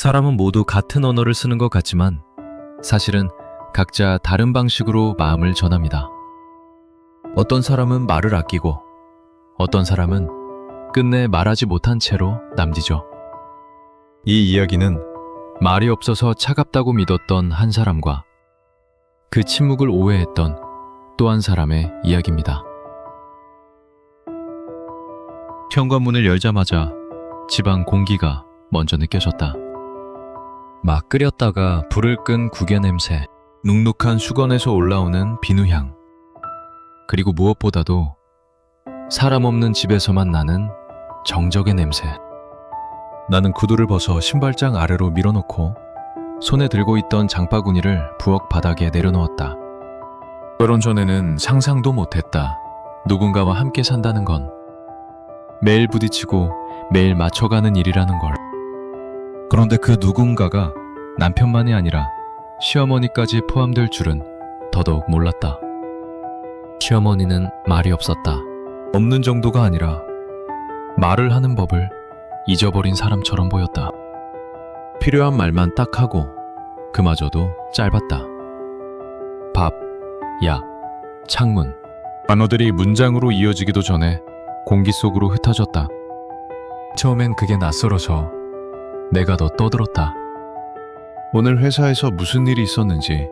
사람은 모두 같은 언어를 쓰는 것 같지만 사실은 각자 다른 방식으로 마음을 전합니다. 어떤 사람은 말을 아끼고 어떤 사람은 끝내 말하지 못한 채로 남디죠. 이 이야기는 말이 없어서 차갑다고 믿었던 한 사람과 그 침묵을 오해했던 또 한 사람의 이야기입니다. 현관문을 열자마자 집안 공기가 먼저 느껴졌다. 막 끓였다가 불을 끈 국의 냄새, 눅눅한 수건에서 올라오는 비누향, 그리고 무엇보다도 사람 없는 집에서만 나는 정적의 냄새. 나는 구두를 벗어 신발장 아래로 밀어놓고 손에 들고 있던 장바구니를 부엌 바닥에 내려놓았다. 결혼 전에는 상상도 못했다. 누군가와 함께 산다는 건 매일 부딪히고 매일 맞춰가는 일이라는 걸. 그런데 그 누군가가 남편만이 아니라 시어머니까지 포함될 줄은 더더욱 몰랐다. 시어머니는 말이 없었다. 없는 정도가 아니라 말을 하는 법을 잊어버린 사람처럼 보였다. 필요한 말만 딱 하고 그마저도 짧았다. 밥, 약, 창문. 단어들이 문장으로 이어지기도 전에 공기 속으로 흩어졌다. 처음엔 그게 낯설어서 내가 더 떠들었다. 오늘 회사에서 무슨 일이 있었는지,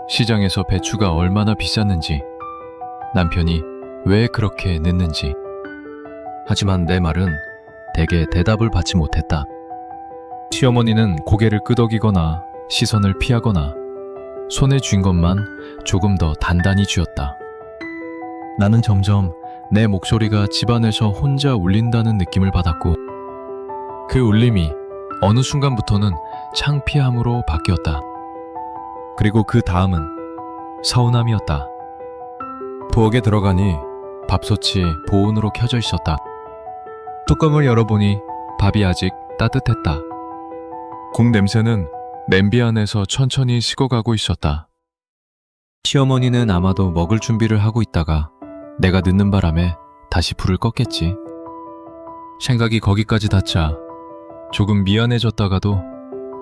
시장에서 배추가 얼마나 비쌌는지, 남편이 왜 그렇게 늦는지. 하지만 내 말은 대개 대답을 받지 못했다. 시어머니는 고개를 끄덕이거나 시선을 피하거나 손에 쥔 것만 조금 더 단단히 쥐었다. 나는 점점 내 목소리가 집안에서 혼자 울린다는 느낌을 받았고 그 울림이 어느 순간부터는 창피함으로 바뀌었다. 그리고 그 다음은 서운함이었다. 부엌에 들어가니 밥솥이 보온으로 켜져 있었다. 뚜껑을 열어보니 밥이 아직 따뜻했다. 국 냄새는 냄비 안에서 천천히 식어가고 있었다. 시어머니는 아마도 먹을 준비를 하고 있다가 내가 늦는 바람에 다시 불을 껐겠지. 생각이 거기까지 닿자 조금 미안해졌다가도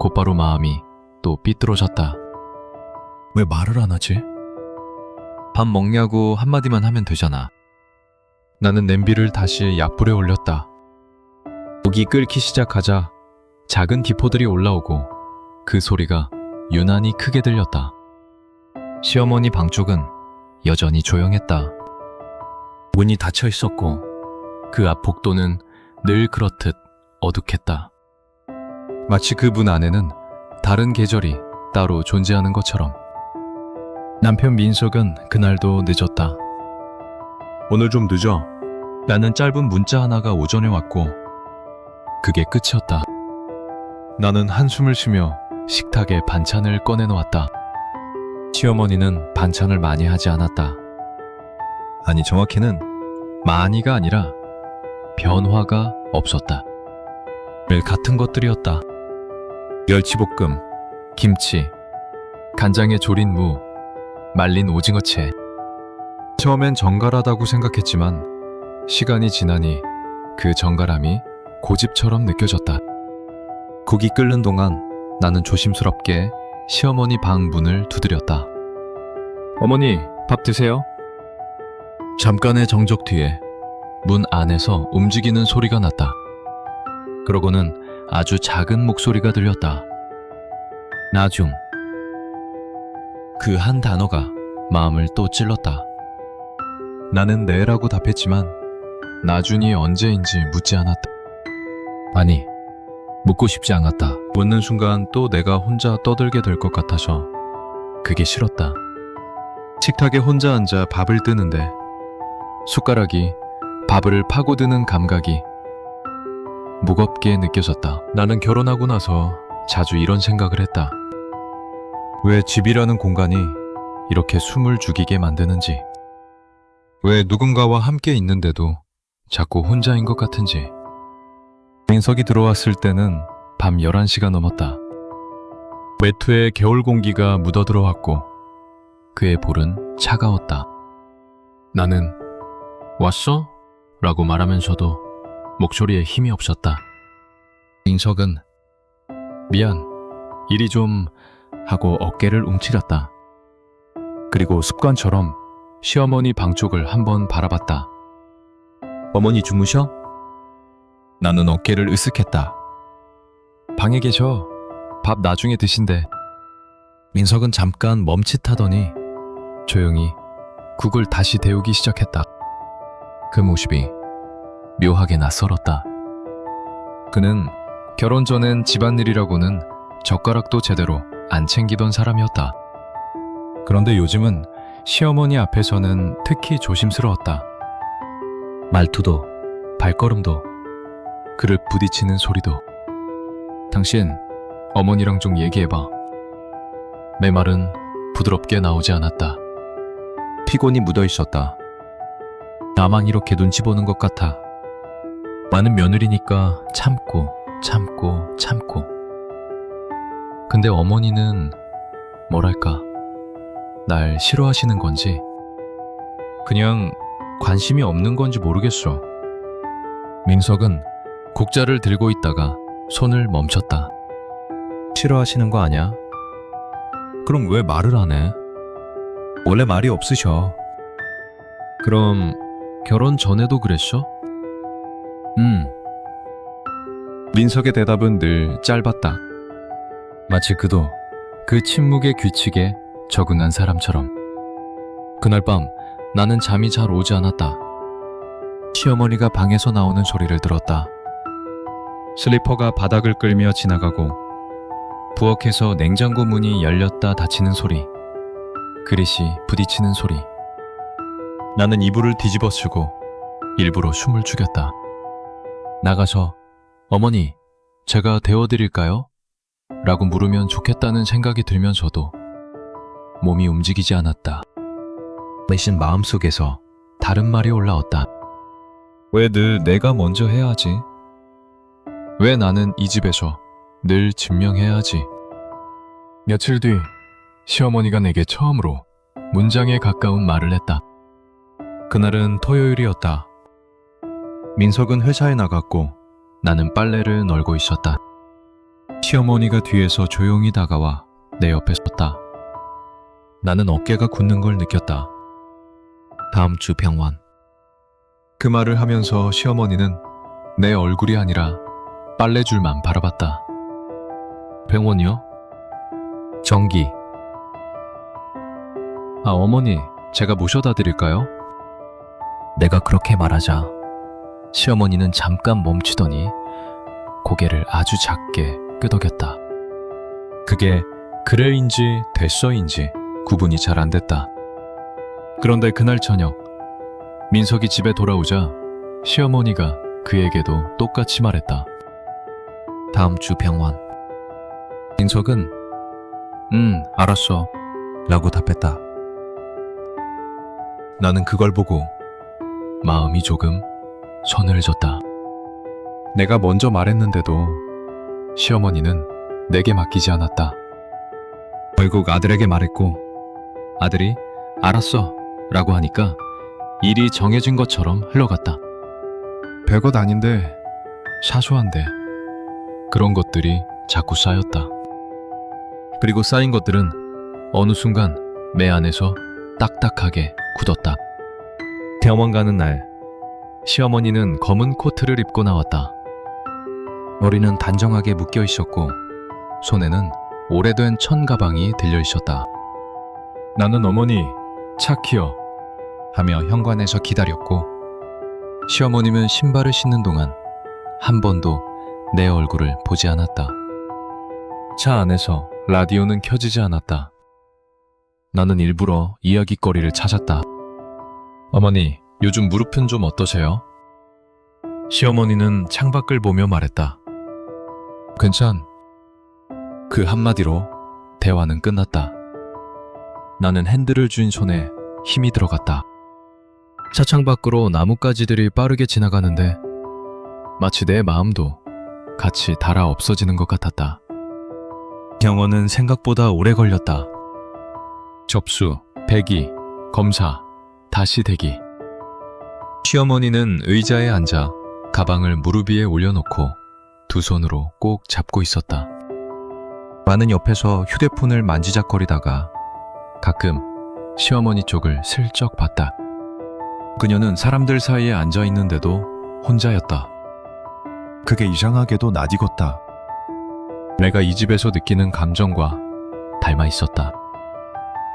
곧바로 마음이 또 삐뚤어졌다. 왜 말을 안 하지? 밥 먹냐고 한마디만 하면 되잖아. 나는 냄비를 다시 약불에 올렸다. 고기 끓기 시작하자 작은 기포들이 올라오고 그 소리가 유난히 크게 들렸다. 시어머니 방 쪽은 여전히 조용했다. 문이 닫혀 있었고 그 앞 복도는 늘 그렇듯 어둑했다. 마치 그 문 안에는 다른 계절이 따로 존재하는 것처럼. 남편 민석은 그날도 늦었다. 오늘 좀 늦어. 나는 짧은 문자 하나가 오전에 왔고 그게 끝이었다. 나는 한숨을 쉬며 식탁에 반찬을 꺼내놓았다. 시어머니는 반찬을 많이 하지 않았다. 아니, 정확히는 많이가 아니라 변화가 없었다. 늘 같은 것들이었다. 멸치볶음, 김치, 간장에 졸인 무, 말린 오징어채. 처음엔 정갈하다고 생각했지만 시간이 지나니 그 정갈함이 고집처럼 느껴졌다. 국이 끓는 동안 나는 조심스럽게 시어머니 방 문을 두드렸다. 어머니, 밥 드세요? 잠깐의 정적 뒤에 문 안에서 움직이는 소리가 났다. 그러고는 아주 작은 목소리가 들렸다. 나중. 그 한 단어가 마음을 또 찔렀다. 나는 네라고 답했지만 나중이 언제인지 묻지 않았다. 아니, 묻고 싶지 않았다. 묻는 순간 또 내가 혼자 떠들게 될 것 같아서 그게 싫었다. 식탁에 혼자 앉아 밥을 뜨는데 숟가락이 밥을 파고드는 감각이 무겁게 느껴졌다. 나는 결혼하고 나서 자주 이런 생각을 했다. 왜 집이라는 공간이 이렇게 숨을 죽이게 만드는지, 왜 누군가와 함께 있는데도 자꾸 혼자인 것 같은지. 민석이 들어왔을 때는 밤 11시가 넘었다. 외투에 겨울 공기가 묻어들어왔고 그의 볼은 차가웠다. 나는 왔어? 라고 말하면서도 목소리에 힘이 없었다. 민석은 미안, 이리 좀 하고 어깨를 움츠렸다. 그리고 습관처럼 시어머니 방 쪽을 한번 바라봤다. 어머니 주무셔? 나는 어깨를 으쓱했다. 방에 계셔. 밥 나중에 드신대. 민석은 잠깐 멈칫하더니 조용히 국을 다시 데우기 시작했다. 그 모습이 묘하게 낯설었다. 그는 결혼 전엔 집안일이라고는 젓가락도 제대로 안 챙기던 사람이었다. 그런데 요즘은 시어머니 앞에서는 특히 조심스러웠다. 말투도, 발걸음도, 그를 부딪히는 소리도. 당신, 어머니랑 좀 얘기해봐. 내 말은 부드럽게 나오지 않았다. 피곤이 묻어 있었다. 나만 이렇게 눈치 보는 것 같아. 많은 며느리니까 참고. 근데 어머니는 뭐랄까, 날 싫어하시는 건지 그냥 관심이 없는 건지 모르겠어. 민석은 국자를 들고 있다가 손을 멈췄다. 싫어하시는 거 아냐? 그럼 왜 말을 안 해? 원래 말이 없으셔. 그럼 결혼 전에도 그랬어? 민석의 대답은 늘 짧았다. 마치 그도 그 침묵의 규칙에 적응한 사람처럼. 그날 밤 나는 잠이 잘 오지 않았다. 시어머니가 방에서 나오는 소리를 들었다. 슬리퍼가 바닥을 끌며 지나가고 부엌에서 냉장고 문이 열렸다 닫히는 소리, 그릇이 부딪히는 소리. 나는 이불을 뒤집어 쓰고 일부러 숨을 죽였다. 나가서 어머니, 제가 데워드릴까요? 라고 물으면 좋겠다는 생각이 들면서도 몸이 움직이지 않았다. 대신 마음속에서 다른 말이 올라왔다. 왜 늘 내가 먼저 해야지? 왜 나는 이 집에서 늘 증명해야 하지? 며칠 뒤 시어머니가 내게 처음으로 문장에 가까운 말을 했다. 그날은 토요일이었다. 민석은 회사에 나갔고 나는 빨래를 널고 있었다. 시어머니가 뒤에서 조용히 다가와 내 옆에 섰다. 나는 어깨가 굳는 걸 느꼈다. 다음 주 병원. 그 말을 하면서 시어머니는 내 얼굴이 아니라 빨래줄만 바라봤다. 병원이요? 정기. 아, 어머니, 제가 모셔다 드릴까요? 내가 그렇게 말하자 시어머니는 잠깐 멈추더니 고개를 아주 작게 끄덕였다. 그게 그래인지 됐어인지 구분이 잘 안 됐다. 그런데 그날 저녁 민석이 집에 돌아오자 시어머니가 그에게도 똑같이 말했다. 다음 주 병원. 민석은 알았어 라고 답했다. 나는 그걸 보고 마음이 조금 서늘해졌다. 내가 먼저 말했는데도 시어머니는 내게 맡기지 않았다. 결국 아들에게 말했고 아들이 알았어 라고 하니까 일이 정해진 것처럼 흘러갔다. 별것 아닌데 사소한데 그런 것들이 자꾸 쌓였다. 그리고 쌓인 것들은 어느 순간 내 안에서 딱딱하게 굳었다. 병원 가는 날 시어머니는 검은 코트를 입고 나왔다. 머리는 단정하게 묶여 있었고 손에는 오래된 천 가방이 들려 있었다. 나는 어머니 착히요 하며 현관에서 기다렸고 시어머님은 신발을 신는 동안 한 번도 내 얼굴을 보지 않았다. 차 안에서 라디오는 켜지지 않았다. 나는 일부러 이야깃거리를 찾았다. 어머니, 요즘 무릎은 좀 어떠세요? 시어머니는 창밖을 보며 말했다. 괜찮. 그 한마디로 대화는 끝났다. 나는 핸들을 쥔 손에 힘이 들어갔다. 차창 밖으로 나뭇가지들이 빠르게 지나가는데 마치 내 마음도 같이 닳아 없어지는 것 같았다. 병원은 생각보다 오래 걸렸다. 접수, 배기, 검사, 다시 대기. 시어머니는 의자에 앉아 가방을 무릎 위에 올려놓고 두 손으로 꼭 잡고 있었다. 나는 옆에서 휴대폰을 만지작거리다가 가끔 시어머니 쪽을 슬쩍 봤다. 그녀는 사람들 사이에 앉아 있는데도 혼자였다. 그게 이상하게도 낯익었다. 내가 이 집에서 느끼는 감정과 닮아 있었다.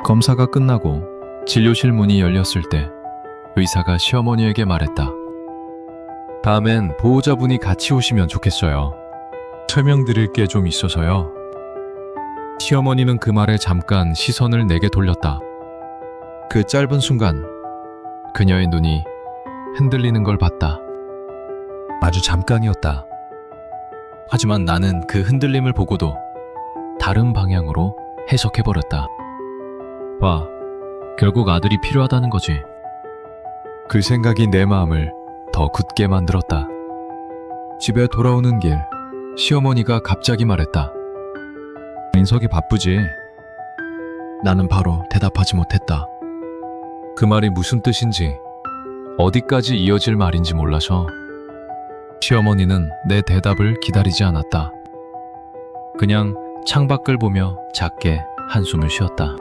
검사가 끝나고 진료실 문이 열렸을 때 의사가 시어머니에게 말했다. 다음엔 보호자분이 같이 오시면 좋겠어요. 설명드릴 게 좀 있어서요. 시어머니는 그 말에 잠깐 시선을 내게 돌렸다. 그 짧은 순간 그녀의 눈이 흔들리는 걸 봤다. 아주 잠깐이었다. 하지만 나는 그 흔들림을 보고도 다른 방향으로 해석해버렸다. 봐, 결국 아들이 필요하다는 거지. 그 생각이 내 마음을 더 굳게 만들었다. 집에 돌아오는 길, 시어머니가 갑자기 말했다. 민석이 바쁘지? 나는 바로 대답하지 못했다. 그 말이 무슨 뜻인지, 어디까지 이어질 말인지 몰라서 시어머니는 내 대답을 기다리지 않았다. 그냥 창밖을 보며 작게 한숨을 쉬었다.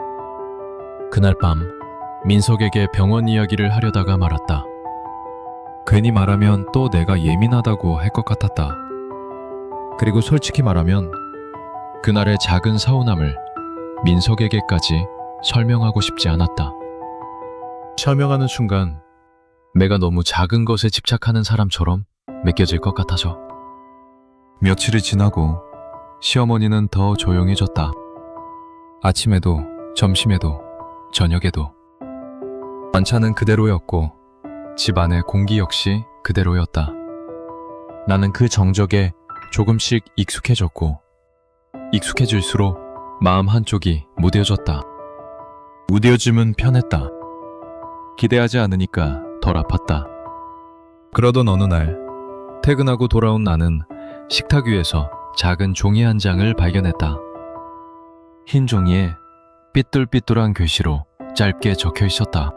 그날 밤 민석에게 병원 이야기를 하려다가 말았다. 괜히 말하면 또 내가 예민하다고 할 것 같았다. 그리고 솔직히 말하면 그날의 작은 서운함을 민석에게까지 설명하고 싶지 않았다. 설명하는 순간 내가 너무 작은 것에 집착하는 사람처럼 느껴질 것 같아서. 며칠이 지나고 시어머니는 더 조용해졌다. 아침에도 점심에도 저녁에도 반찬은 그대로였고 집안의 공기 역시 그대로였다. 나는 그 정적에 조금씩 익숙해졌고 익숙해질수록 마음 한쪽이 무뎌졌다. 무뎌짐은 편했다. 기대하지 않으니까 덜 아팠다. 그러던 어느 날 퇴근하고 돌아온 나는 식탁 위에서 작은 종이 한 장을 발견했다. 흰 종이에 삐뚤삐뚤한 글씨로 짧게 적혀 있었다.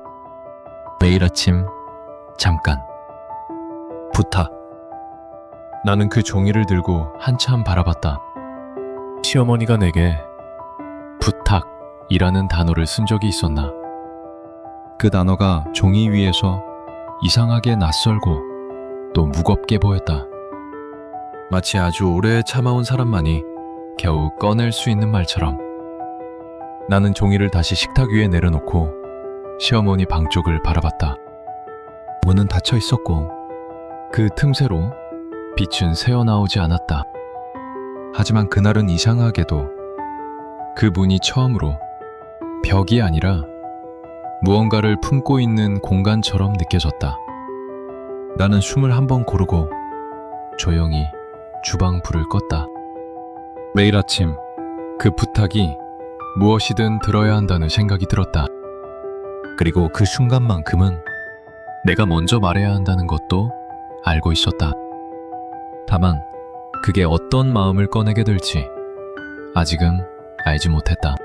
매일 아침 잠깐 부탁. 나는 그 종이를 들고 한참 바라봤다. 시어머니가 내게 부탁이라는 단어를 쓴 적이 있었나? 그 단어가 종이 위에서 이상하게 낯설고 또 무겁게 보였다. 마치 아주 오래 참아온 사람만이 겨우 꺼낼 수 있는 말처럼. 나는 종이를 다시 식탁 위에 내려놓고 시어머니 방 쪽을 바라봤다. 문은 닫혀 있었고 그 틈새로 빛은 새어나오지 않았다. 하지만 그날은 이상하게도 그 문이 처음으로 벽이 아니라 무언가를 품고 있는 공간처럼 느껴졌다. 나는 숨을 한번 고르고 조용히 주방 불을 껐다. 매일 아침 그 부탁이 무엇이든 들어야 한다는 생각이 들었다. 그리고 그 순간만큼은 내가 먼저 말해야 한다는 것도 알고 있었다. 다만 그게 어떤 마음을 꺼내게 될지 아직은 알지 못했다.